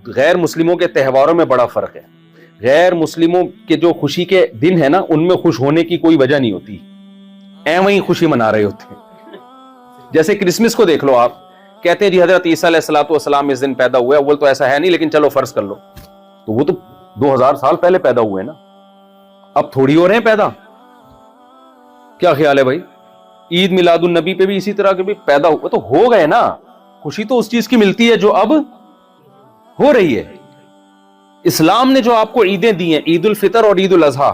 غیر مسلموں کے تہواروں میں بڑا فرق ہے. غیر مسلموں کے جو خوشی کے دن ہے نا, ان میں خوش ہونے کی کوئی وجہ نہیں ہوتی, ایویں ہی خوشی منا رہے ہوتے ہیں. جیسے کرسمس کو دیکھ لو, آپ کہتے ہیں جی حضرت عیسیٰ علیہ الصلوۃ والسلام اس دن پیدا ہوئے, اول تو ایسا ہے نہیں لیکن چلو فرض کر لو, تو وہ تو 2000 سال پہلے پیدا ہوئے نا, اب تھوڑی ہو رہے ہیں پیدا. کیا خیال ہے بھائی؟ عید میلاد النبی پہ بھی اسی طرح کے بھی پیدا ہوئے تو ہو گئے نا. خوشی تو اس چیز کی ملتی ہے جو اب ہو رہی ہے. اسلام نے جو آپ کو عیدیں دی ہیں, عید الفطر اور عید الاضحیٰ,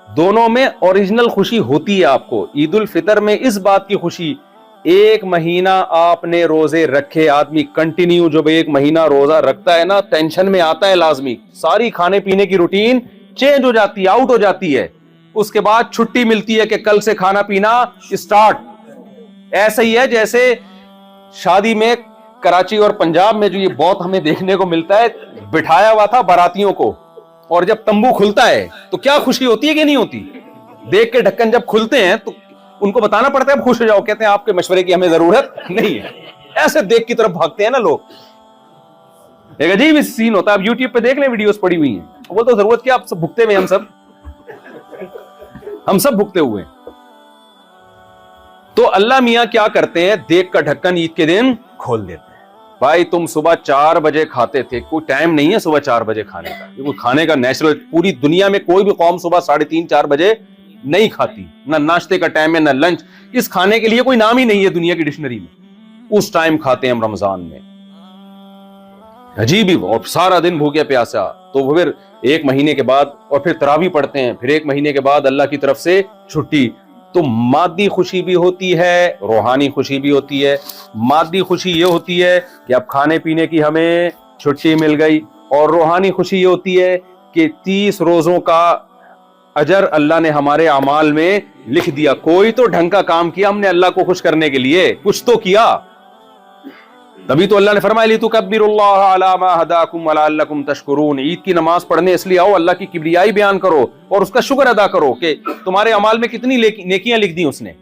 دونوں میں اوریجنل خوشی ہوتی ہے آپ کو. عید الفطر میں اس بات کی خوشی, ایک مہینہ آپ نے روزے رکھے, آدمی کنٹینیو جب ایک مہینہ روزہ رکھتا ہے نا, ٹینشن میں آتا ہے لازمی, ساری کھانے پینے کی روٹین چینج ہو جاتی ہے, آؤٹ ہو جاتی ہے. اس کے بعد چھٹی ملتی ہے کہ کل سے کھانا پینا اسٹارٹ. ایسا ہی ہے جیسے شادی میں کراچی اور پنجاب میں جو یہ بہت ہمیں دیکھنے کو ملتا ہے, بٹھایا ہوا تھا باراتیوں کو, اور جب تمبو کھلتا ہے تو کیا خوشی ہوتی ہے کہ نہیں ہوتی؟ دیکھ کے ڈھکن جب کھلتے ہیں تو ان کو بتانا پڑتا ہے اب خوش ہو جاؤ, کہتے ہیں آپ کے مشورے کی ہمیں ضرورت نہیں ہے. ایسے دیکھ کی طرف بھاگتے ہیں نا لوگ, ایک عجیب سین ہوتا ہے. اب یوٹیوب پہ دیکھ لیں, ویڈیوز پڑی ہوئی ہیں, وہ تو ضرورت کیا, آپ سب بھگتے ہوئے, ہم سب بھگتے ہوئے. تو اللہ میاں کیا کرتے ہیں, دیکھ کا ڈھکن عید کے دن کھول دیتے ہیں. بھائی تم صبح 4 بجے کھاتے تھے, کوئی ٹائم نہیں ہے صبح 4 بجے کھانے کا, یہ کوئی کھانے کا نیچرل, پوری دنیا میں کوئی بھی قوم صبح 3:30-4 بجے نہیں کھاتی, نہ ناشتے کا ٹائم ہے نہ لنچ. اس کھانے کے لیے کوئی نام ہی نہیں ہے دنیا کی ڈکشنری میں. اس ٹائم کھاتے ہیں ہم رمضان میں, عجیب ہی, اور سارا دن بھوکے پیاسا. تو پھر 1 مہینے کے بعد, اور پھر تراویح پڑھتے ہیں, پھر 1 مہینے کے بعد اللہ کی طرف سے چھٹی. تو مادی خوشی بھی ہوتی ہے, روحانی خوشی بھی ہوتی ہے. مادی خوشی یہ ہوتی ہے کہ اب کھانے پینے کی ہمیں چھٹی مل گئی, اور روحانی خوشی یہ ہوتی ہے کہ 30 روزوں کا اجر اللہ نے ہمارے اعمال میں لکھ دیا. کوئی تو ڈھنگ کا کام کیا ہم نے اللہ کو خوش کرنے کے لیے, کچھ تو کیا. تبھی تو اللہ نے فرمایا لِتُكَبِّرُوا اللَّهَ عَلَى مَا هَدَاكُمْ وَلَعَلَّكُمْ تَشْكُرُونَ. عید کی نماز پڑھنے اس لیے آؤ, اللہ کی کبریائی بیان کرو اور اس کا شکر ادا کرو کہ تمہارے اعمال میں کتنی نیکیاں لکھ دی اس نے.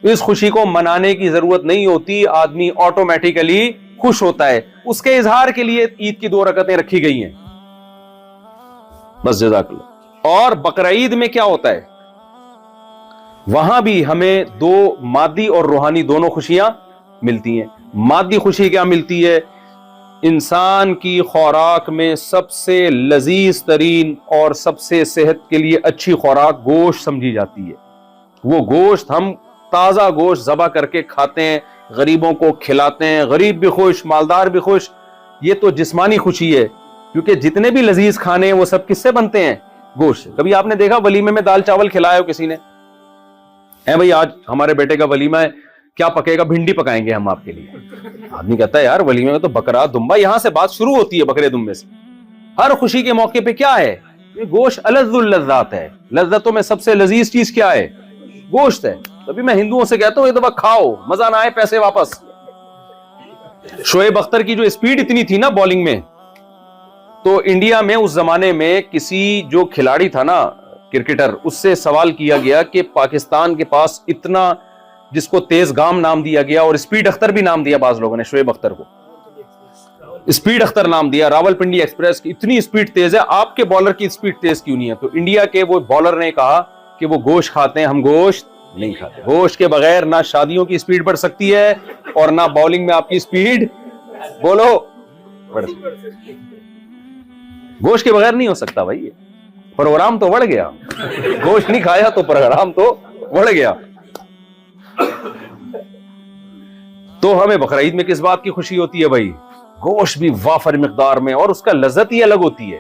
اس خوشی کو منانے کی ضرورت نہیں ہوتی, آدمی آٹومیٹیکلی خوش ہوتا ہے. اس کے اظہار کے لیے عید کی 2 رکعتیں رکھی گئی ہیں بس, جزاک اللہ. اور بقرعید میں کیا ہوتا ہے, وہاں بھی ہمیں 2 مادی اور روحانی دونوں خوشیاں ملتی ہیں. مادی خوشی کیا ملتی ہے, انسان کی خوراک میں سب سے لذیذ ترین اور سب سے صحت کے لیے اچھی خوراک گوشت سمجھی جاتی ہے. وہ گوشت ہم تازہ گوشت ذبح کر کے کھاتے ہیں, غریبوں کو کھلاتے ہیں, غریب بھی خوش, مالدار بھی خوش. یہ تو جسمانی خوشی ہے, کیونکہ جتنے بھی لذیذ کھانے ہیں وہ سب کس سے بنتے ہیں, گوشت سے. کبھی آپ نے دیکھا ولیمے میں دال چاول کھلایا ہو کسی نے؟ بھائی آج ہمارے بیٹے کا ولیمہ ہے, کیا پکے گا؟ بھنڈی پکائیں گے ہم آپ کے لیے. آدمی کہتا ہے یار ولیمے میں تو بکرا دمبا, یہاں سے بات شروع ہوتی ہے, بکرے دمبے سے. ہر خوشی کے موقع پہ کیا ہے, گوشت الذ اللذات ہے. لذتوں میں سب سے لذیذ چیز کیا ہے, گوشت ہے. تبھی میں ہندوؤں سے کہتا ہوں یہ دفعہ کھاؤ, مزہ نہ آئے پیسے واپس. شعیب اختر کی جو اسپیڈ اتنی تھی نا بالنگ میں, تو انڈیا میں اس زمانے میں کسی جو کھلاڑی تھا نا کرکٹر, اس سے سوال کیا گیا کہ پاکستان کے پاس اتنا, جس کو تیز گام نام دیا گیا اور اسپیڈ اختر بھی نام دیا بعض لوگوں نے, شعیب اختر کو اسپیڈ اختر نام دیا, راول پنڈی ایکسپریس کی اتنی اسپیڈ تیز ہے, آپ کے بالر کی اسپیڈ تیز کیوں نہیں ہے؟ تو انڈیا کے وہ بالر نے کہا کہ وہ گوشت کھاتے ہیں, ہم گوشت نہیں کھاتے. گوشت کے بغیر نہ شادیوں کی اسپیڈ بڑھ سکتی ہے اور نہ بالنگ میں آپ کی اسپیڈ بولو بڑھ سکتی. گوشت کے بغیر نہیں ہو سکتا بھائی. پروگرام تو بڑھ گیا, گوشت نہیں کھایا تو پروگرام تو بڑھ گیا. تو ہمیں بقرعید میں کس بات کی خوشی ہوتی ہے بھائی؟ گوشت بھی وافر مقدار میں, اور اس کا لذت ہی الگ ہوتی ہے.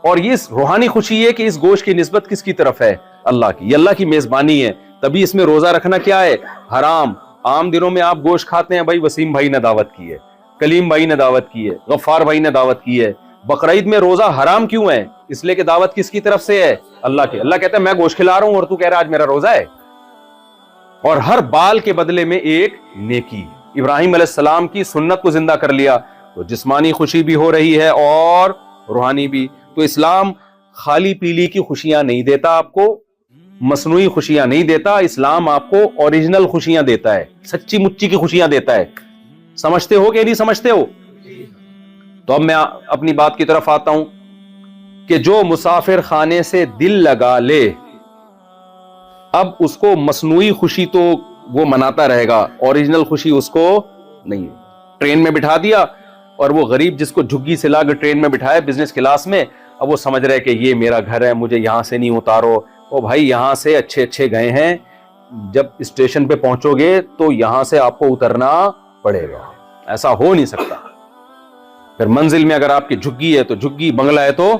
اور یہ روحانی خوشی ہے کہ اس گوشت کی نسبت کس کی طرف ہے, اللہ کی. یہ اللہ کی میزبانی ہے. تبھی اس میں روزہ رکھنا کیا ہے, حرام. عام دنوں میں آپ گوشت کھاتے ہیں, بھائی وسیم بھائی نے دعوت کی ہے, کلیم بھائی نے دعوت کی ہے, غفار بھائی نے دعوت کی ہے. بقرعید میں روزہ حرام کیوں ہے؟ اس لیے کہ دعوت کس کی طرف سے ہے, اللہ کے. اللہ کہتا ہے میں گوشت کھلا رہا ہوں اور تو کہہ رہا آج میرا روزہ ہے. اور ہر بال کے بدلے میں ایک نیکی. ابراہیم علیہ السلام کی سنت کو زندہ کر لیا, تو جسمانی خوشی بھی ہو رہی ہے اور روحانی بھی. تو اسلام خالی پیلی کی خوشیاں نہیں دیتا آپ کو, مصنوعی خوشیاں نہیں دیتا. اسلام آپ کو اوریجنل خوشیاں دیتا ہے, سچی مچی کی خوشیاں دیتا ہے. سمجھتے ہو کہ نہیں سمجھتے ہو؟ تو اب میں اپنی بات کی طرف آتا ہوں کہ جو مسافر خانے سے دل لگا لے، اب اس کو مصنوعی خوشی تو وہ مناتا رہے گا، اوریجنل خوشی اس کو نہیں ہے۔ ٹرین میں بٹھا دیا اور وہ غریب جس کو جھگی سے لا کے ٹرین میں بٹھایا بزنس کلاس میں، اب وہ سمجھ رہے کہ یہ میرا گھر ہے، مجھے یہاں سے نہیں اتارو۔ او بھائی، یہاں سے اچھے اچھے گئے ہیں، جب اسٹیشن پہ پہنچو گے تو یہاں سے آپ کو اترنا پڑے گا، ایسا ہو نہیں سکتا۔ پھر منزل میں اگر آپ کی جھگی ہے تو جھگی، بنگلہ ہے تو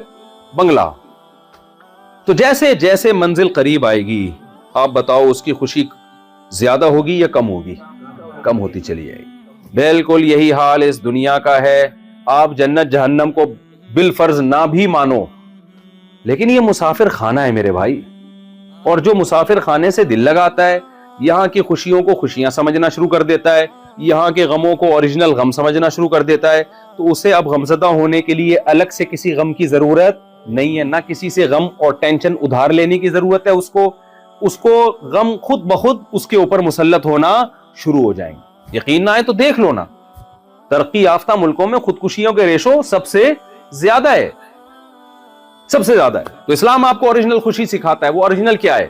بنگلہ۔ تو جیسے جیسے منزل قریب آئے گی، آپ بتاؤ اس کی خوشی زیادہ ہوگی یا کم ہوگی؟ کم ہوتی چلی جائے گی۔ بالکل یہی حال اس دنیا کا ہے۔ آپ جنت جہنم کو بالفرض نہ بھی مانو، لیکن یہ مسافر خانہ ہے میرے بھائی، اور جو مسافر خانے سے دل لگاتا ہے، یہاں کی خوشیوں کو خوشیاں سمجھنا شروع کر دیتا ہے، یہاں کے غموں کو اوریجنل غم سمجھنا شروع کر دیتا ہے، تو اسے اب غمزدہ ہونے کے لیے الگ سے کسی غم کی ضرورت نہیں ہے، نہ کسی سے غم اور ٹینشن ادھار لینے کی ضرورت ہے۔ اس کو غم خود بخود اس کے اوپر مسلط ہونا شروع ہو جائیں گے۔ یقین نہ آئے تو دیکھ لو نا، ترقی یافتہ ملکوں میں خودکشیوں کے ریشو سب سے زیادہ ہے، سب سے زیادہ ہے۔ تو اسلام آپ کو اوریجنل خوشی سکھاتا ہے۔ وہ اوریجنل کیا ہے؟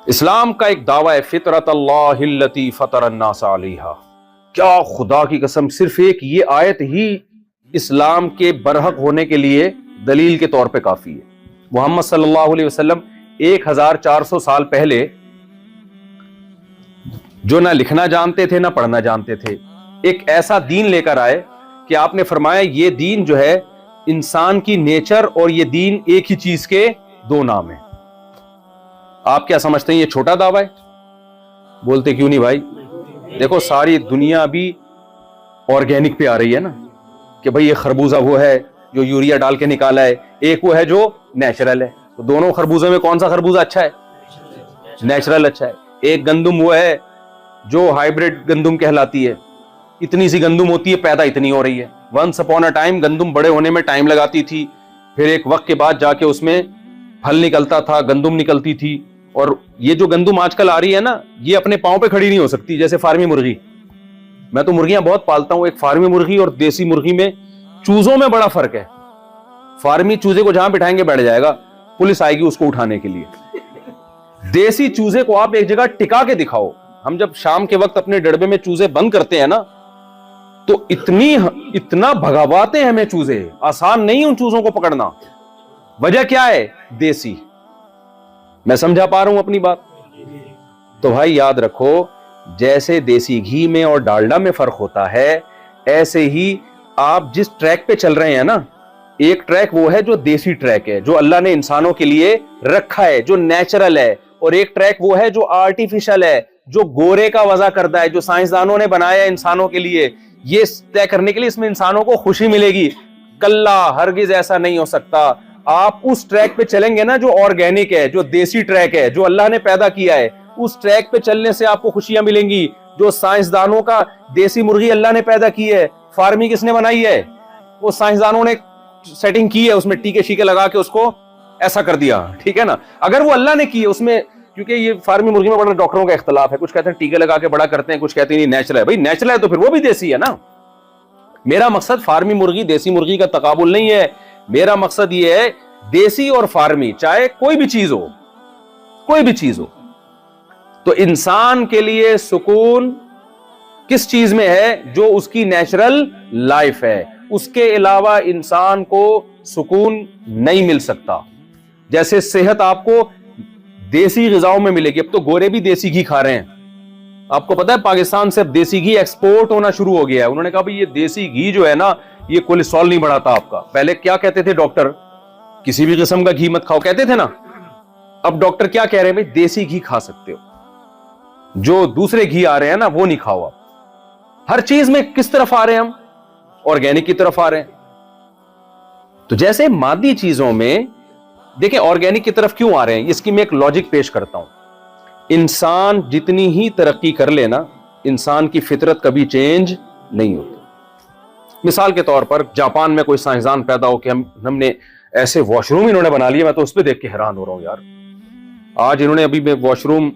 اسلام کا ایک دعویٰ ہے، فطرت اللہ التی فطر الناس علیہا۔ کیا خدا کی قسم، صرف ایک یہ آیت ہی اسلام کے برحق ہونے کے لیے دلیل کے طور پہ کافی ہے۔ محمد صلی اللہ علیہ وسلم 1400 سال پہلے جو نہ لکھنا جانتے تھے نہ پڑھنا جانتے تھے، ایک ایسا دین لے کر آئے کہ آپ نے فرمایا یہ دین جو ہے انسان کی نیچر اور یہ دین ایک ہی چیز کے دو نام ہیں۔ آپ کیا سمجھتے ہیں یہ چھوٹا دعویٰ ہے؟ بولتے کیوں نہیں بھائی؟ دیکھو ساری دنیا بھی آرگینک پہ آ رہی ہے نا، کہ بھئی یہ خربوزہ وہ ہے جو یوریا ڈال کے نکالا ہے، ایک وہ ہے جو نیچرل ہے۔ تو دونوں خربوزے میں کون سا خربوزہ اچھا ہے؟ نیچرل اچھا ہے۔ ایک گندم وہ ہے جو ہائیبریڈ گندم کہلاتی ہے، اتنی سی گندم ہوتی ہے، پیدا اتنی ہو رہی ہے۔ ونس اپون اے ٹائم گندم بڑے ہونے میں ٹائم لگاتی تھی، پھر ایک وقت کے بعد جا کے اس میں پھل نکلتا تھا، گندم نکلتی تھی۔ اور یہ جو گندم آج کل آ رہی ہے نا، یہ اپنے پاؤں پہ کھڑی نہیں ہو سکتی، جیسے فارمی مرغی۔ میں تو مرغیاں بہت پالتا ہوں، ایک فارمی مرغی اور دیسی مرغی میں چوزوں میں بڑا فرق ہے۔ فارمی چوزے کو جہاں بٹھائیں گے بیٹھ جائے گا، پولیس آئے گی اس کو اٹھانے کے لیے۔ دیسی چوزے کو آپ ایک جگہ ٹکا کے دکھاؤ۔ ہم جب شام کے وقت اپنے ڈڑبے میں چوزے بند کرتے ہیں نا، تو اتنا بھگاواتے ہیں ہمیں چوزے، آسان نہیں ان چوزوں کو پکڑنا۔ وجہ کیا ہے؟ دیسی۔ میں سمجھا پا رہا ہوں اپنی بات؟ تو بھائی یاد رکھو، جیسے دیسی گھی میں اور ڈالڈا میں فرق ہوتا ہے، ایسے ہی آپ جس ٹریک پہ چل رہے ہیں نا، ایک ٹریک وہ ہے جو دیسی ٹریک ہے، جو اللہ نے انسانوں کے لیے رکھا ہے، جو نیچرل ہے، اور ایک ٹریک وہ ہے جو آرٹیفیشل ہے، جو گورے کا وضع کرتا ہے، جو سائنسدانوں نے بنایا ہے انسانوں کے لیے، یہ طے کرنے کے لیے اس میں انسانوں کو خوشی ملے گی۔ کلا، ہرگز ایسا نہیں ہو سکتا۔ آپ اس ٹریک پہ چلیں گے نا جو آرگینک ہے، جو دیسی ٹریک ہے، جو اللہ نے پیدا کیا ہے، اس ٹریک پہ چلنے سے آپ کو خوشیاں ملیں گی۔ جو سائنسدانوں کا دیسی مرغی اللہ نے پیدا کی ہے، فارمی کس نے بنائی ہے؟ وہ سائنسدانوں نے سیٹنگ کی ہے، اس میں ٹیکے شیکے لگا کے اس کو ایسا کر دیا، ٹھیک ہے نا۔ اگر وہ اللہ نے کی ہے اس میں، کیونکہ یہ فارمی مرغی میں بڑا ڈاکٹروں کا اختلاف ہے، کچھ کہتے ہیں ٹیکے لگا کے بڑا کرتے ہیں، کچھ کہتے ہیں نہیں نیچرل ہے۔ بھائی نیچرل ہے تو پھر وہ بھی دیسی ہے نا۔ میرا مقصد فارمی مرغی دیسی مرغی کا تقابل نہیں ہے، میرا مقصد یہ ہے دیسی اور فارمی، چاہے کوئی بھی چیز ہو، کوئی بھی چیز ہو، تو انسان کے لیے سکون کس چیز میں ہے؟ جو اس کی نیچرل لائف ہے، اس کے علاوہ انسان کو سکون نہیں مل سکتا۔ جیسے صحت آپ کو دیسی غذاؤں میں ملے گی، اب تو گورے بھی دیسی گھی کھا رہے ہیں۔ آپ کو پتا ہے پاکستان سے اب دیسی گھی ایکسپورٹ ہونا شروع ہو گیا ہے۔ انہوں نے کہا بھئی یہ دیسی گھی جو ہے نا، یہ کولیسٹرول نہیں بڑھاتا آپ کا۔ پہلے کیا کہتے تھے ڈاکٹر؟ کسی بھی قسم کا گھی مت کھاؤ کہتے تھے نا۔ اب ڈاکٹر کیا کہہ رہے ہیں؟ بھئی دیسی گھی کھا سکتے ہو، جو دوسرے گھی آ رہے ہیں نا وہ نہیں کھاؤ آپ۔ ہر چیز میں کس طرف آ رہے ہیں ہم؟ آرگینک کی طرف آ رہے ہیں۔ تو جیسے مادی چیزوں میں دیکھیں آرگینک کی طرف کیوں آ رہے ہیں، اس کی میں ایک لاجک پیش کرتا ہوں۔ انسان جتنی ہی ترقی کر لے نا، انسان کی فطرت کبھی چینج نہیں ہوتی۔ مثال کے طور پر جاپان میں کوئی سائنسدان پیدا ہو کہ ہم نے ایسے واش روم انہوں نے بنا لیے، میں تو اس پہ دیکھ کے حیران ہو رہا ہوں یار۔ آج انہوں نے ابھی میں واش روم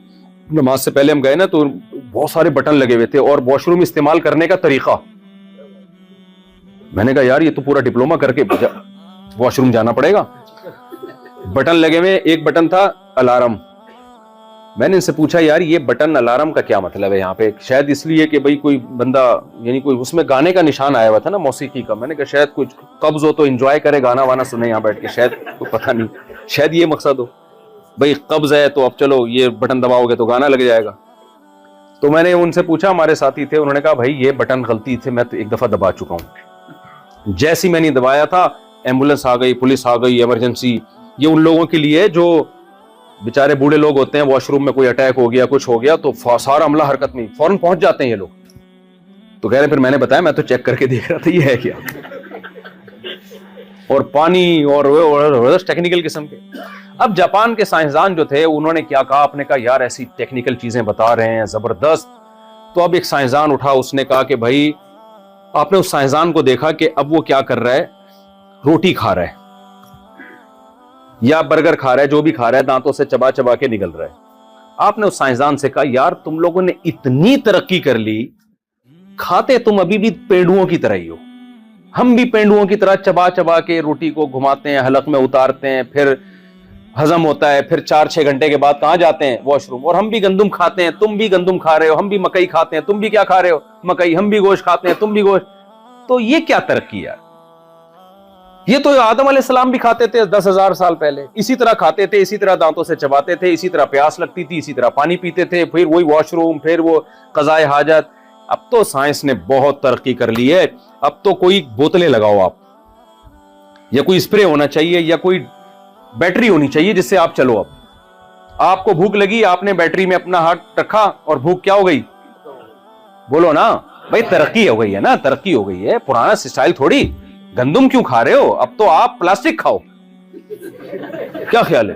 نماز سے پہلے ہم گئے نا، تو بہت سارے بٹن لگے ہوئے تھے، اور واش روم استعمال کرنے کا طریقہ میں نے کہا یار یہ تو پورا ڈپلوما کر کے واش روم جانا پڑے گا. بٹن لگے ہوئے, ایک بٹن تھا الارم. میں نے ان سے پوچھا یار یہ بٹن الارم کا کیا مطلب ہے یہاں پہ؟ شاید اس لیے کہ بھائی کوئی بندہ, یعنی کوئی اس میں گانے کا نشان آیا ہوا تھا نا, موسیقی کا. میں نے کہا شاید کچھ قبض ہو تو انجوائے کرے, گانا وانا سنے یہاں بیٹھ کے, شاید کوئی پتہ نہیں, شاید یہ مقصد ہو. بھائی قبض ہے تو اب چلو یہ بٹن دباؤ گے تو گانا لگ جائے گا. تو میں نے ان سے پوچھا, ہمارے ساتھی تھے, انہوں نے کہا بھائی یہ بٹن غلطی تھے, میں تو ایک دفعہ دبا چکا ہوں. جیسی میں نے دبایا تھا ایمبولینس آ گئی, پولیس آ گئی, ایمرجنسی. یہ ان لوگوں کے لیے جو بیچارے بوڑھے لوگ ہوتے ہیں, واش روم میں کوئی اٹیک ہو گیا, کچھ ہو گیا تو سارا عملہ حرکت میں فوراً پہنچ جاتے ہیں یہ لوگ. تو کہہ رہے پھر میں نے بتایا میں تو چیک کر کے دیکھ رہا تھا یہ ہے کیا, اور پانی اور ٹیکنیکل قسم کے. اب جاپان کے سائنسدان جو تھے انہوں نے کیا کہا, آپ نے کہا یار ایسی ٹیکنیکل چیزیں بتا رہے ہیں زبردست. تو اب ایک سائنسدان اٹھا, اس نے کہا کہ بھائی آپ نے اس سائنسدان کو دیکھا کہ اب وہ کیا کر رہا ہے, روٹی کھا رہا ہے یا برگر کھا رہا ہے, جو بھی کھا رہا ہے دانتوں سے چبا چبا کے نگل رہا ہے. آپ نے اس سائنسدان سے کہا یار تم لوگوں نے اتنی ترقی کر لی, کھاتے تم ابھی بھی پینڈوؤں کی طرح ہی ہو. ہم بھی پینڈوؤں کی طرح چبا چبا کے روٹی کو گھماتے ہیں, حلق میں اتارتے ہیں, پھر ہضم ہوتا ہے, پھر 4-6 گھنٹے کے بعد کہاں جاتے ہیں, واش روم. اور ہم بھی گندم کھاتے ہیں, تم بھی گندم کھا رہے ہو, ہم بھی مکئی کھاتے ہیں, تم بھی کیا کھا رہے ہو, مکئی. ہم بھی گوشت کھاتے ہیں, تم بھی گوشت. تو یہ کیا ترقی یار, یہ تو آدم علیہ السلام بھی کھاتے تھے 10,000 سال پہلے, اسی طرح کھاتے تھے, اسی طرح دانتوں سے چباتے تھے, اسی طرح پیاس لگتی تھی, اسی طرح پانی پیتے تھے, پھر وہی واش روم, پھر وہ قضائے حاجت. اب تو سائنس نے بہت ترقی کر لی ہے, اب تو کوئی بوتلیں لگاؤ آپ, یا کوئی اسپرے ہونا چاہیے, یا کوئی بیٹری ہونی چاہیے جس سے آپ چلو. اب آپ کو بھوک لگی, آپ نے بیٹری میں اپنا ہاتھ رکھا اور بھوک کیا ہو گئی, بولو نا بھائی ترقی ہو گئی ہے نا, ترقی ہو گئی ہے. پرانا سٹائل تھوڑی, گندم کیوں کھا رہے ہو, اب تو آپ پلاسٹک کھاؤ. کیا خیال ہے؟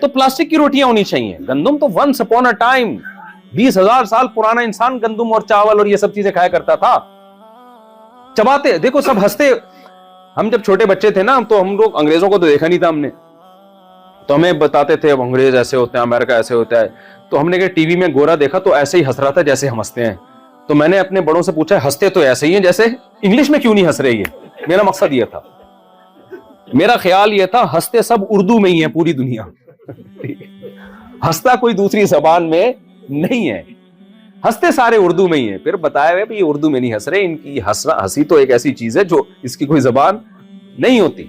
تو پلاسٹک کی روٹیاں ہونی چاہیے. گندم تو ونس اپون اے ٹائم 20,000 سال پرانا انسان گندم اور چاول اور یہ سب چیزیں کھایا کرتا تھا, چباتے. دیکھو سب ہنستے, ہم جب چھوٹے بچے تھے نا تو ہم لوگ انگریزوں کو تو دیکھا نہیں تھا ہم نے, تو ہمیں بتاتے تھے اب انگریز ایسے ہوتے ہیں, امریکہ ایسے ہوتا ہے. تو ہم نے کہ ٹی وی میں گورا دیکھا تو ایسے ہی ہنس رہا تھا جیسے ہم ہنستے ہیں. تو میں نے اپنے بڑوں سے پوچھا ہنستے تو ایسے ہی ہیں جیسے, انگلش میں کیوں نہیں ہنس رہے؟ یہ میرا مقصد یہ تھا, میرا خیال یہ تھا ہنستے سب اردو میں ہی ہیں پوری دنیا, ہنستا کوئی دوسری زبان میں نہیں ہے, ہنستے سارے اردو میں ہی ہیں. پھر بتایا ہوئے یہ اردو میں نہیں ہنس رہے, ان کی ہنسی تو ایک ایسی چیز ہے جو اس کی کوئی زبان نہیں ہوتی.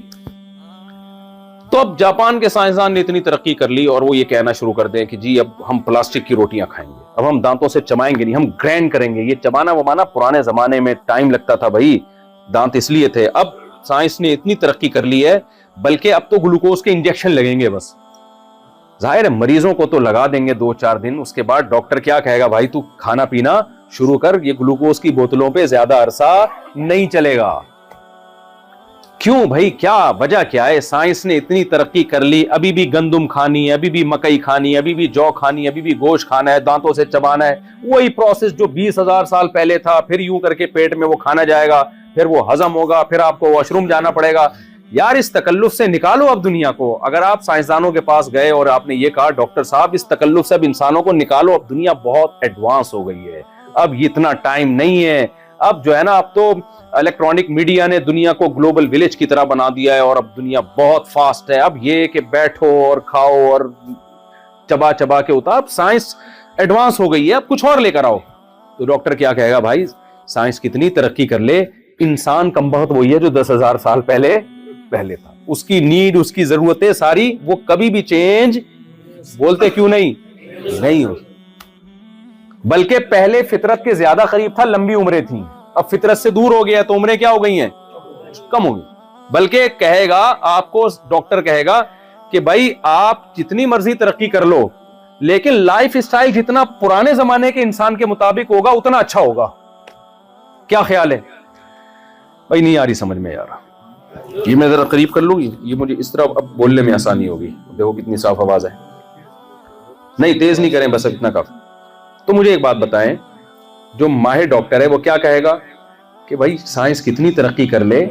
تو اب جاپان کے سائنسدان نے اتنی ترقی کر لی اور وہ یہ کہنا شروع کر دیں کہ جی اب ہم پلاسٹک کی روٹیاں کھائیں گے, اب ہم دانتوں سے چبائیں گے نہیں, ہم گرینڈ کریں گے. یہ چبانا وبانا پرانے زمانے میں ٹائم لگتا تھا بھائی, دانت اس لیے تھے. اب سائنس نے اتنی ترقی کر لی ہے, بلکہ اب تو گلوکوز کے انجیکشن لگیں گے بس. ظاہر ہے مریضوں کو تو لگا دیں گے 2-4 دن, اس کے بعد ڈاکٹر کیا کہے گا, بھائی تو کھانا پینا شروع کر, یہ گلوکوز کی بوتلوں پہ زیادہ عرصہ نہیں چلے گا. کیوں بھائی, کیا وجہ کیا ہے؟ سائنس نے اتنی ترقی کر لی, ابھی بھی گندم کھانی ہے, ابھی بھی مکئی کھانی ہے, ابھی بھی جو کھانی ہے, ابھی بھی گوشت کھانا ہے, دانتوں سے چبانا ہے. وہی پروسیس جو 20,000 سال پہلے تھا, پھر یوں کر کے پیٹ میں وہ کھانا جائے گا, پھر وہ ہضم ہوگا, پھر آپ کو واش روم جانا پڑے گا. یار اس تکلف سے نکالو اب دنیا کو. اگر آپ سائنسدانوں کے پاس گئے اور آپ نے یہ کہا ڈاکٹر صاحب اس تکلف سے اب انسانوں کو نکالو, اب دنیا بہت ایڈوانس ہو گئی ہے, اب اتنا ٹائم نہیں ہے. اب جو ہے نا, اب تو الیکٹرانک میڈیا نے دنیا کو گلوبل ولیج کی طرح بنا دیا ہے, اور اب دنیا بہت فاسٹ ہے. اب یہ کہ بیٹھو اور کھاؤ اور چبا چبا کے اتار, اب سائنس ایڈوانس ہو گئی ہے, اب کچھ اور لے کر آؤ. تو ڈاکٹر کیا کہے گا, بھائی سائنس کتنی ترقی کر لے, انسان کم بخت وہی ہے جو 10,000 سال پہلے تھا. اس کی نیڈ, اس کی ضرورتیں ساری وہ کبھی بھی چینج بولتے کیوں نہیں ہو, بلکہ پہلے فطرت کے زیادہ قریب تھا, لمبی عمریں تھیں. اب فطرت سے دور ہو گیا تو عمریں کیا ہو گئی ہیں, کم ہو گئی. بلکہ کہے گا آپ کو, ڈاکٹر کہے گا کہ بھائی آپ جتنی مرضی ترقی کر لو, لیکن لائف اسٹائل جتنا پرانے زمانے کے انسان کے مطابق ہوگا اتنا اچھا ہوگا. کیا خیال ہے بھائی؟ نہیں آ رہی سمجھ میں یار, یہ میں ذرا قریب کر لوں گی, یہ مجھے اس طرح اب بولنے میں آسانی ہوگی. دیکھو کتنی صاف آواز ہے, نہیں تیز نہیں کریں, بس اتنا کافی. تو مجھے ایک بات بتائیں, جو ماہر ڈاکٹر ہے وہ کیا کہے گا کہ بھائی سائنس کتنی ترقی کر لے,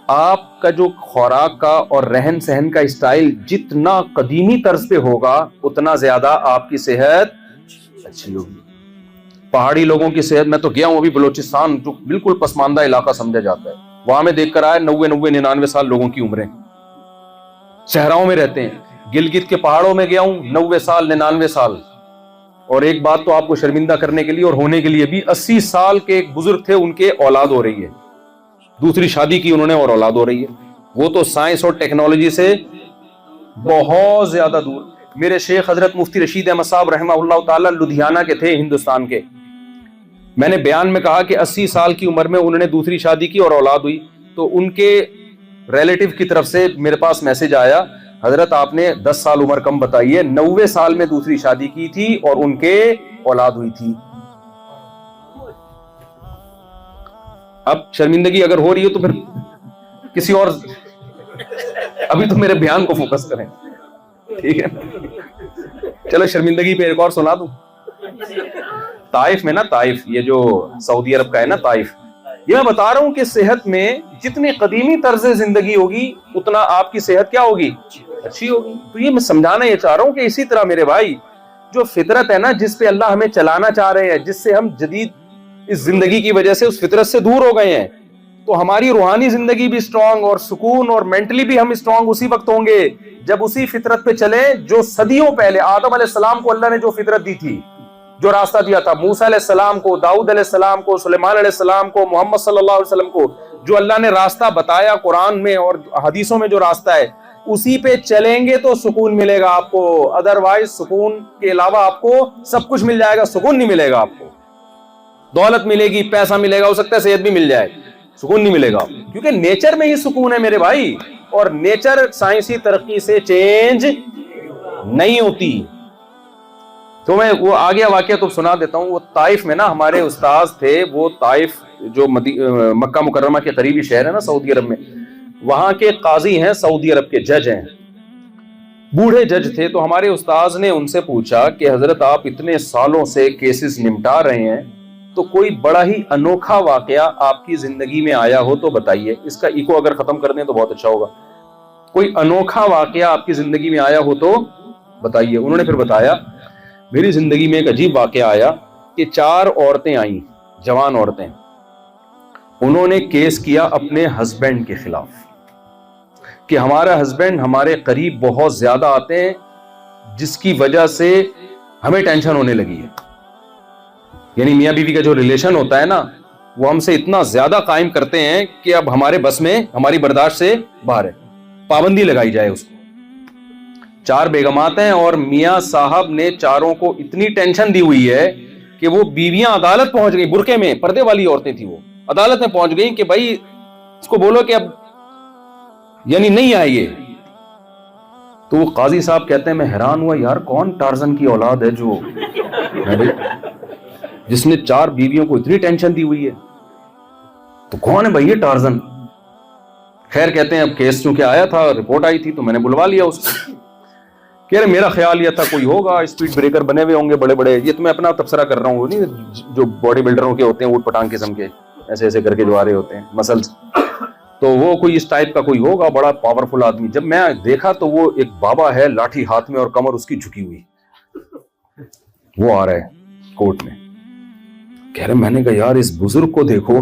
آپ کا جو خوراک کا اور رہن سہن کا اسٹائل جتنا قدیمی طرز پہ ہوگا اتنا زیادہ آپ کی صحت اچھی ہوگی. پہاڑی لوگوں کی صحت, میں تو گیا ہوں ابھی بلوچستان, جو بالکل پسماندہ علاقہ سمجھا جاتا ہے, وہاں میں دیکھ کر آیا 90-99 سال لوگوں کی عمریں، صحراؤں میں رہتے ہیں. گلگت کے پہاڑوں میں گیا ہوں، 90 سال 99 سال. اور ایک بات تو آپ کو شرمندہ کرنے کے لیے اور ہونے کے لیے بھی، 80 سال کے ایک بزرگ تھے، ان کے اولاد ہو رہی ہے، دوسری شادی کی انہوں نے اور اولاد ہو رہی ہے. وہ تو سائنس اور ٹیکنالوجی سے بہت زیادہ دور. میرے شیخ حضرت مفتی رشید احمد صاحب رحمہ اللہ تعالی لدھیانہ کے تھے، ہندوستان کے. میں نے بیان میں کہا کہ 80 سال کی عمر میں انہوں نے دوسری شادی کی اور اولاد ہوئی. تو ان کے ریلیٹیو کی طرف سے میرے پاس میسج آیا، حضرت آپ نے 10 سال عمر کم بتائی ہے، 90 سال میں دوسری شادی کی تھی اور ان کے اولاد ہوئی تھی. اب شرمندگی اگر ہو رہی ہے تو پھر کسی اور، ابھی تو میرے بیان کو فوکس کریں، ٹھیک ہے؟ چلو شرمندگی پہ ایک اور سنا دوں. طائف میں نا، طائف یہ جو سعودی عرب کا ہے نا طائف، یہ میں بتا رہا ہوں کہ صحت میں جتنی قدیمی طرز زندگی ہوگی اتنا آپ کی صحت کیا ہوگی؟ اچھی ہوگی. تو یہ میں سمجھانا یہ چاہ رہا ہوں کہ اسی طرح میرے بھائی جو فطرت ہے نا، جس پہ اللہ ہمیں چلانا چاہ رہے ہیں، جس سے ہم جدید اس زندگی کی وجہ سے اس فطرت سے دور ہو گئے ہیں، تو ہماری روحانی زندگی بھی اسٹرانگ اور سکون اور مینٹلی بھی ہم اسٹرانگ اسی وقت ہوں گے جب اسی فطرت پہ چلیں جو صدیوں پہلے آدم علیہ السلام کو اللہ نے جو فطرت دی تھی، جو راستہ دیا تھا، موسیٰ علیہ السلام کو، داؤد علیہ السلام کو، سلیمان علیہ السلام کو، محمد صلی اللہ علیہ وسلم کو، جو اللہ نے راستہ بتایا قرآن میں اور حدیثوں میں جو راستہ ہے، اسی پہ چلیں گے تو سکون ملے گا آپ کو. ادروائز سکون کے علاوہ آپ کو سب کچھ مل جائے گا، سکون نہیں ملے گا آپ کو. دولت ملے گی، پیسہ ملے گا، ہو سکتا ہے صحت بھی مل جائے، سکون نہیں ملے گا، کیونکہ نیچر میں ہی سکون ہے میرے بھائی. اور نیچر سائنسی ترقی سے چینج نہیں ہوتی. تو میں وہ آگے واقعہ تو سنا دیتا ہوں. وہ طائف میں نا ہمارے استاذ تھے، وہ طائف جو مکہ مکرمہ کے قریبی شہر ہے نا سعودی عرب میں، وہاں کے قاضی ہیں، سعودی عرب کے جج ہیں، بوڑھے جج تھے. تو ہمارے استاذ نے ان سے پوچھا کہ حضرت آپ اتنے سالوں سے کیسز نمٹا رہے ہیں، تو کوئی بڑا ہی انوکھا واقعہ آپ کی زندگی میں آیا ہو تو بتائیے. اس کا ایکو اگر ختم کر دیں تو بہت اچھا ہوگا. کوئی انوکھا واقعہ آپ کی زندگی میں آیا ہو تو بتائیے. انہوں نے پھر بتایا، میری زندگی میں ایک عجیب واقعہ آیا کہ 4 عورتیں آئیں، جوان عورتیں، انہوں نے کیس کیا اپنے ہسبینڈ کے خلاف کہ ہمارا ہسبینڈ ہمارے قریب بہت زیادہ آتے ہیں، جس کی وجہ سے ہمیں ٹینشن ہونے لگی ہے. یعنی میاں بیوی کا جو ریلیشن ہوتا ہے نا، وہ ہم سے اتنا زیادہ قائم کرتے ہیں کہ اب ہمارے بس میں، ہماری برداشت سے باہر ہے، پابندی لگائی جائے اس کو. 4 بیگمات ہیں اور میاں صاحب نے چاروں کو اتنی ٹینشن دی ہوئی ہے کہ وہ بیویاں عدالت پہنچ گئی، برقعے میں، پردے والی عورتیں تھیں، وہ عدالت میں پہنچ گئی کہ بھائی اس کو بولو کہ اب یعنی نہیں آئے یہ. تو وہ قاضی صاحب کہتے ہیں میں حیران ہوا، یار کون ٹارزن کی اولاد ہے جو جس نے 4 بیویوں کو اتنی ٹینشن دی ہوئی ہے؟ تو کون ہے بھائی یہ ٹارزن؟ خیر کہتے ہیں اب کیس چونکہ آیا تھا، رپورٹ آئی تھی، تو میں نے بلوا لیا اس کو. کہہ رہے میرا خیال یہ تھا کوئی ہوگا، اسپیڈ بریکر بنے ہوئے ہوں گے بڑے بڑے. یہ تو میں اپنا تبصرہ کر رہا ہوں، نہیں جو باڈی بلڈروں کے ہوتے ہیں، اوٹ پٹانگ قسم کے، ایسے ایسے کر کے جو آ رہے ہوتے ہیں مسلز، تو وہ کوئی اس ٹائپ کا کوئی ہوگا بڑا پاورفل آدمی. جب میں دیکھا تو وہ ایک بابا ہے، لاٹھی ہاتھ میں اور کمر اس کی جھکی ہوئی، وہ آ رہا ہے کورٹ میں. کہہ رہے میں نے کہا یار اس بزرگ کو دیکھو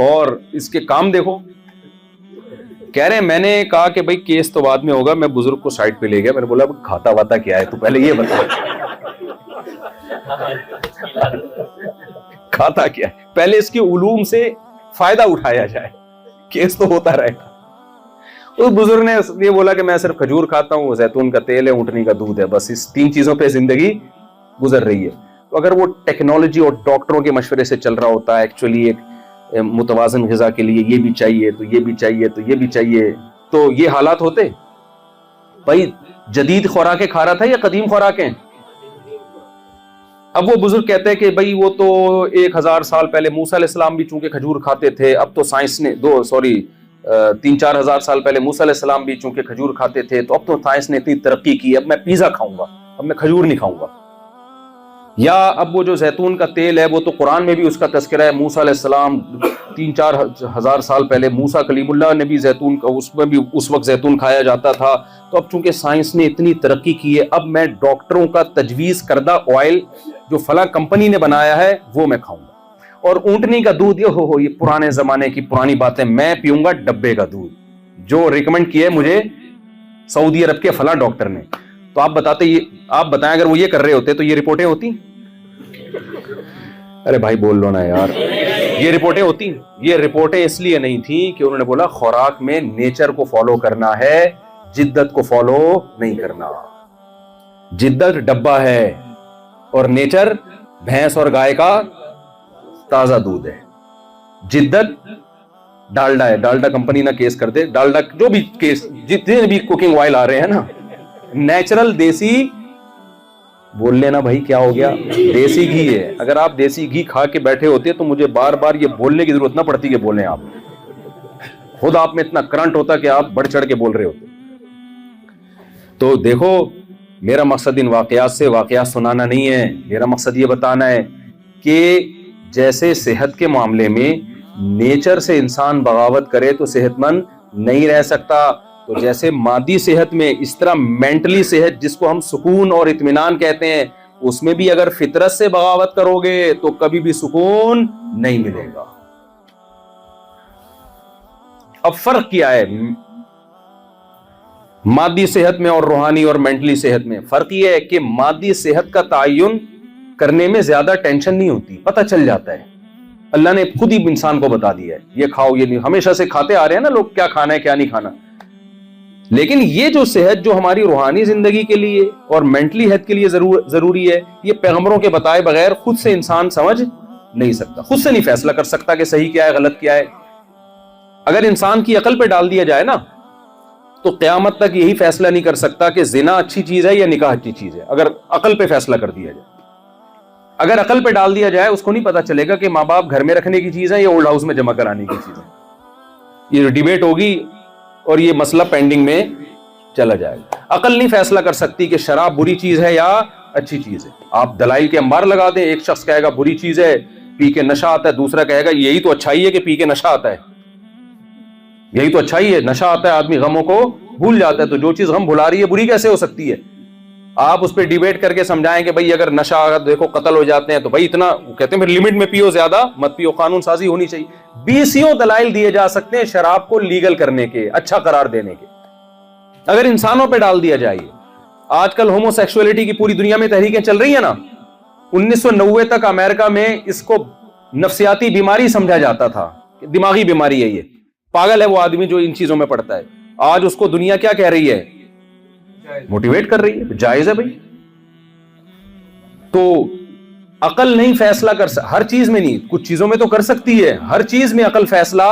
اور اس کے کام دیکھو. کہہ رہے میں نے کہا کہ بھائی کیس تو بعد میں ہوگا. میں بزرگ کو سائڈ پہ لے گیا، میں نے بولا کھاتا واتا کیا ہے تو پہلے یہ بتا، کھاتا کیا ہے، پہلے اس کے علوم سے فائدہ اٹھایا جائے، کیس تو ہوتا رہے گا. اس بزرگ نے یہ بولا کہ میں صرف کھجور کھاتا ہوں، زیتون کا تیل ہے، اونٹنی کا دودھ ہے، بس اس 3 چیزوں پہ زندگی گزر رہی ہے. تو اگر وہ ٹیکنالوجی اور ڈاکٹروں کے مشورے سے چل رہا ہوتا ہے، ایکچولی ایک متوازن غذا کے لیے یہ بھی چاہیے تو یہ بھی چاہیے تو یہ بھی چاہیے، تو یہ حالات ہوتے. بھائی جدید خوراکیں کھا رہا تھا یا قدیم خوراکیں؟ اب وہ بزرگ کہتے ہیں کہ بھائی وہ تو 1000 سال پہلے موسیٰ علیہ السلام بھی چونکہ کھجور کھاتے تھے، اب تو سائنس نے 3-4 ہزار سال پہلے موسیٰ علیہ السلام بھی چونکہ کھجور کھاتے تھے، تو اب تو سائنس نے اتنی ترقی کی، اب میں پیزا کھاؤں گا، اب میں کھجور نہیں کھاؤں گا. یا اب وہ جو زیتون کا تیل ہے، وہ تو قرآن میں بھی اس کا تذکرہ ہے، موسیٰ علیہ السلام 3-4 ہزار سال پہلے موسیٰ کلیم اللہ نے بھی زیتون کا، اس میں بھی اس وقت زیتون کھایا جاتا تھا. تو اب چونکہ سائنس نے اتنی ترقی کی ہے، اب میں ڈاکٹروں کا تجویز کردہ آئل جو فلاں کمپنی نے بنایا ہے وہ میں کھاؤں گا. اور اونٹنی کا دودھ یہ پرانے زمانے کی پرانی باتیں. میں پیوں گا ڈبے کا دودھ جو ریکمینڈ کیا ہے مجھے سعودی عرب کے فلاں ڈاکٹر نے. تو آپ بتائیں اگر وہ یہ کر رہے ہوتے تو یہ رپورٹیں ہوتی؟ ارے بھائی بول لو نا یار, یہ رپورٹیں ہوتی؟ یہ رپورٹیں اس لیے نہیں تھیں کہ انہوں نے بولا خوراک میں نیچر کو فالو کرنا ہے, جدت کو فالو نہیں کرنا. جدت ڈبہ ہے اور نیچر بھینس اور گائے کا تازہ دودھ ہے. جدت ڈالڈا ہے, ڈالڈا کمپنی نہ کیس کر دے, ڈالڈا جو بھی کیس, جتنے بھی کوکنگ آئل آ رہے ہیں نا, نیچرل دیسی بول لینا بھائی کیا ہو گیا, دیسی گھی ہے. اگر آپ دیسی گھی کھا کے بیٹھے ہوتے تو مجھے بار بار یہ بولنے کی ضرورت نہ پڑتی کہ بولیں, آپ خود آپ میں اتنا کرنٹ ہوتا کہ آپ بڑھ چڑھ کے بول رہے ہوتے. تو دیکھو, میرا مقصد ان واقعات سے واقعات سنانا نہیں ہے, میرا مقصد یہ بتانا ہے کہ جیسے صحت کے معاملے میں نیچر سے انسان بغاوت کرے تو صحت مند نہیں رہ سکتا, تو جیسے مادی صحت میں اس طرح مینٹلی صحت جس کو ہم سکون اور اطمینان کہتے ہیں, اس میں بھی اگر فطرت سے بغاوت کرو گے تو کبھی بھی سکون نہیں ملے گا. اب فرق کیا ہے مادی صحت میں اور روحانی اور مینٹلی صحت میں؟ فرق یہ ہے کہ مادی صحت کا تعین کرنے میں زیادہ ٹینشن نہیں ہوتی, پتہ چل جاتا ہے. اللہ نے خود ہی انسان کو بتا دیا ہے یہ کھاؤ یہ نہیں, ہمیشہ سے کھاتے آ رہے ہیں نا لوگ کیا کھانا ہے کیا نہیں کھانا. لیکن یہ جو صحت جو ہماری روحانی زندگی کے لیے اور مینٹلی ہیلتھ کے لیے ضروری ہے, یہ پیغمبروں کے بتائے بغیر خود سے انسان سمجھ نہیں سکتا, خود سے نہیں فیصلہ کر سکتا کہ صحیح کیا ہے غلط کیا ہے. اگر انسان کی عقل پہ ڈال دیا جائے نا تو قیامت تک یہی فیصلہ نہیں کر سکتا کہ زنا اچھی چیز ہے یا نکاح اچھی چیز ہے. اگر عقل پہ فیصلہ کر دیا جائے, اگر عقل پہ ڈال دیا جائے, اس کو نہیں پتا چلے گا کہ ماں باپ گھر میں رکھنے کی چیز ہے یا اولڈ ہاؤس میں جمع کرانے کی چیز ہے. یہ ڈیبیٹ ہوگی اور یہ مسئلہ پینڈنگ میں چلا جائے گا. عقل نہیں فیصلہ کر سکتی کہ شراب بری چیز ہے یا اچھی چیز ہے. آپ دلائل کے انبار لگا دیں, ایک شخص کہے گا بری چیز ہے پی کے نشہ آتا ہے, دوسرا کہے گا یہی تو اچھائی ہے کہ پی کے نشہ آتا ہے, یہی تو اچھائی ہے, نشہ آتا ہے آدمی غموں کو بھول جاتا ہے, تو جو چیز غم بھلا رہی ہے بری کیسے ہو سکتی ہے؟ آپ اس پہ ڈیبیٹ کر کے سمجھائیں کہ بھائی اگر نشہ دیکھو قتل ہو جاتے ہیں تو بھائی اتنا کہتے ہیں پھر لمٹ میں پیو, زیادہ مت پیو, قانون سازی ہونی چاہیے. 20 دلائل دیے جا سکتے ہیں شراب کو لیگل کرنے کے, اچھا قرار دینے کے. اگر انسانوں پہ ڈال دیا جائے, آج کل ہومو سیکسولیٹی کی پوری دنیا میں تحریکیں چل رہی ہیں نا, 1990 تک امریکہ میں اس کو نفسیاتی بیماری سمجھا جاتا تھا, دماغی بیماری ہے, یہ پاگل ہے وہ آدمی جو ان چیزوں میں پڑتا ہے. آج اس کو دنیا کیا کہہ رہی ہے؟ موٹیویٹ کر رہی ہے, جائز ہے بھائی. تو عقل نہیں فیصلہ کر ہر چیز میں نہیں, کچھ چیزوں میں تو کر سکتی ہے, ہر چیز میں عقل فیصلہ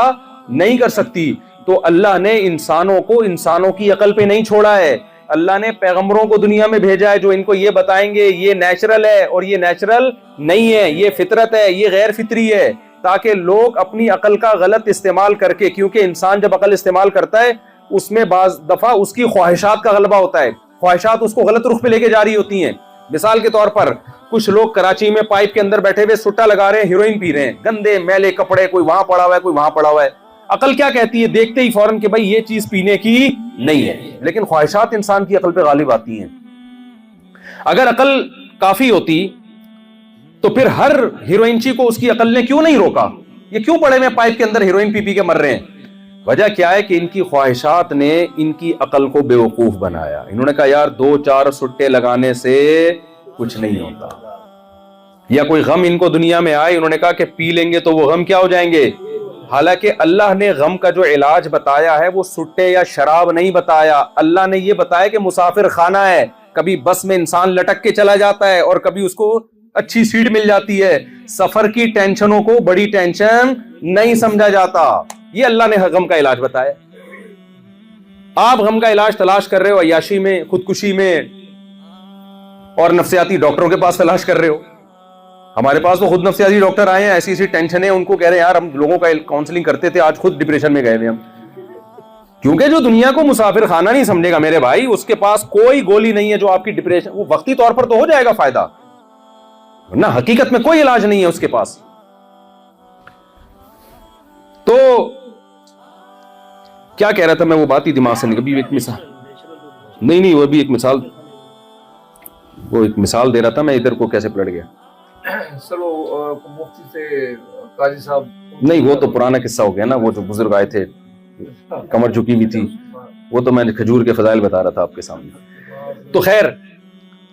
نہیں کر سکتی. تو اللہ نے انسانوں کو انسانوں کی عقل پہ نہیں چھوڑا ہے, اللہ نے پیغمبروں کو دنیا میں بھیجا ہے جو ان کو یہ بتائیں گے یہ نیچرل ہے اور یہ نیچرل نہیں ہے, یہ فطرت ہے یہ غیر فطری ہے, تاکہ لوگ اپنی عقل کا غلط استعمال کر کے, کیونکہ انسان جب عقل استعمال کرتا ہے اس میں بعض دفعہ اس کی خواہشات کا غلبہ ہوتا ہے, خواہشات اس کو غلط رخ پہ لے کے جا رہی ہوتی ہیں. مثال کے طور پر کچھ لوگ کراچی میں پائپ کے اندر بیٹھے ہوئے سٹا لگا رہے ہیں, ہیروئن پی رہے ہیں, گندے میلے کپڑے, کوئی وہاں پڑا ہوا ہے کوئی وہاں پڑا ہوا ہے. عقل کیا کہتی ہے دیکھتے ہی فوراً کہ بھائی یہ چیز پینے کی نہیں ہے, لیکن خواہشات انسان کی عقل پہ غالب آتی ہیں. اگر عقل کافی ہوتی تو پھر ہر ہیروئنچی کو اس کی عقل نے کیوں نہیں روکا, یہ کیوں پڑے ہوئے پائپ کے اندر ہیروئن پی پی کے مر رہے ہیں؟ وجہ کیا ہے کہ ان کی خواہشات نے ان کی عقل کو بے وقوف بنایا. انہوں نے کہا یار 2-4 سٹے لگانے سے کچھ نہیں ہوتا, یا کوئی غم ان کو دنیا میں آئے, انہوں نے کہا کہ پی لیں گے تو وہ غم کیا ہو جائیں گے. حالانکہ اللہ نے غم کا جو علاج بتایا ہے وہ سٹے یا شراب نہیں بتایا, اللہ نے یہ بتایا کہ مسافر خانہ ہے, کبھی بس میں انسان لٹک کے چلا جاتا ہے اور کبھی اس کو اچھی سیٹ مل جاتی ہے. سفر کی ٹینشنوں کو بڑی ٹینشن نہیں سمجھا جاتا, یہ اللہ نے غم کا علاج بتایا. آپ غم کا علاج تلاش کر رہے ہو عیاشی میں, خودکشی میں, اور نفسیاتی ڈاکٹروں کے پاس تلاش کر رہے ہو. ہمارے پاس تو خود نفسیاتی ڈاکٹر آئے ہیں, ایسی ایسی ٹینشن ہے ان کو کہہ رہے ہیں یار ہم لوگوں کا کاؤنسلنگ کرتے تھے, آج خود ڈپریشن میں گئے ہوئے ہم. کیونکہ جو دنیا کو مسافر خانہ نہیں سمجھے گا میرے بھائی, اس کے پاس کوئی گولی نہیں ہے جو آپ کی ڈپریشن, وہ وقتی طور پر تو ہو جائے گا فائدہ, ورنہ حقیقت میں کوئی علاج نہیں ہے اس کے پاس. تو کیا کہہ رہا تھا میں, وہ بات ہی دماغ سے نکل, ایک مثال نہیں وہ بھی ایک مثال دے رہا تھا میں, ادھر کو کیسے پلٹ گیا. سر وہ مفتی سے قاضی صاحب نہیں وہ تو پرانا قصہ ہو گیا نا, وہ جو بزرگ آئے تھے کمر جھکی ہوئی تھی, وہ تو میں نے کھجور کے فضائل بتا رہا تھا آپ کے سامنے. تو خیر,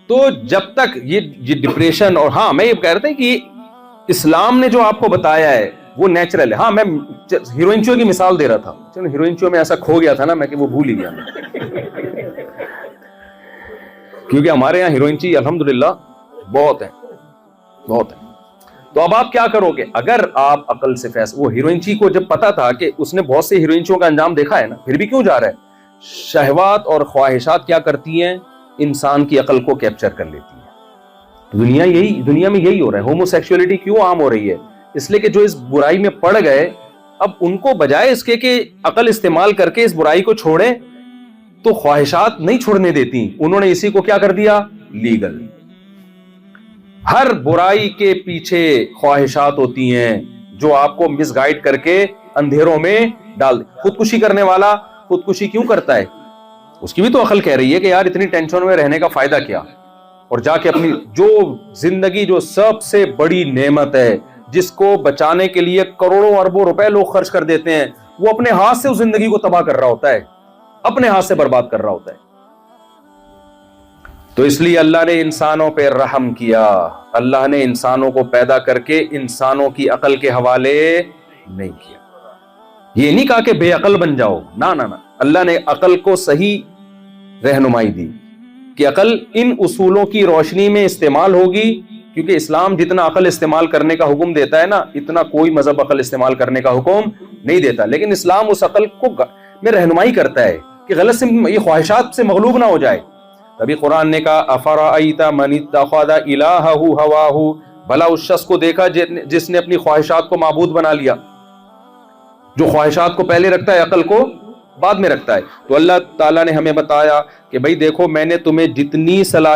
تو جب تک یہ ڈپریشن, اور ہاں میں یہ کہہ رہا تھا کہ اسلام نے جو آپ کو بتایا ہے وہ نیچرل ہے. ہاں میں ہیروئنچو کی مثال دے رہا تھا, ہیروئنچو میں ایسا کھو گیا تھا نا میں کہ وہ بھول ہی گیا میں, کیونکہ ہمارے یہاں ہیروئنچی الحمدللہ بہت ہیں. تو اب آپ کیا کرو گے اگر آپ عقل سے فیصلہ, وہ ہیروئنچی کو جب پتا تھا کہ اس نے بہت سے ہیروئنچوں کا انجام دیکھا ہے نا, پھر بھی کیوں جا رہا ہے, شہوات اور خواہشات کیا کرتی ہیں, انسان کی عقل کو کیپچر کر لیتی ہیں. دنیا میں یہی ہو رہا ہے. ہومو سیکسولیٹی کیوں عام ہو رہی ہے, اس لیے کہ جو اس برائی میں پڑ گئے, اب ان کو بجائے اس کے کہ عقل استعمال کر کے اس برائی کو چھوڑیں, تو خواہشات نہیں چھوڑنے دیتی, انہوں نے اسی کو کیا کر دیا, لیگل. ہر برائی کے پیچھے خواہشات ہوتی ہیں جو آپ کو مس گائیڈ کر کے اندھیروں میں ڈال دے. خودکشی کرنے والا خودکشی کیوں کرتا ہے, اس کی بھی تو عقل کہہ رہی ہے کہ یار اتنی ٹینشن میں رہنے کا فائدہ کیا, اور جا کے اپنی جو زندگی جو سب سے بڑی نعمت ہے, جس کو بچانے کے لیے کروڑوں اربوں روپے لوگ خرچ کر دیتے ہیں, وہ اپنے ہاتھ سے اس زندگی کو تباہ کر رہا ہوتا ہے, اپنے ہاتھ سے برباد کر رہا ہوتا ہے. تو اس لیے اللہ نے انسانوں پہ رحم کیا, اللہ نے انسانوں کو پیدا کر کے انسانوں کی عقل کے حوالے نہیں کیا. یہ نہیں کہا کہ بے عقل بن جاؤ, نہ نہ, اللہ نے عقل کو صحیح رہنمائی دی کہ عقل ان اصولوں کی روشنی میں استعمال ہوگی, کیونکہ اسلام جتنا عقل استعمال کرنے کا حکم دیتا ہے نا, اتنا کوئی مذہب عقل استعمال کرنے کا حکم نہیں دیتا. لیکن اسلام اس عقل کو میں رہنمائی کرتا ہے کہ غلط سے یہ خواہشات سے مغلوب نہ ہو جائے. تبھی قرآن نے کہا افرأیت من اتخذ الہہ ہواہ, بھلا اس شخص کو دیکھا جس نے اپنی خواہشات کو معبود بنا لیا, جو خواہشات کو پہلے رکھتا ہے عقل کو بعد میں رکھتا ہے. تو اللہ تعالیٰ نے ہمیں بتایا کہ بھائی دیکھو میں نے تمہیں جتنی صلاحیت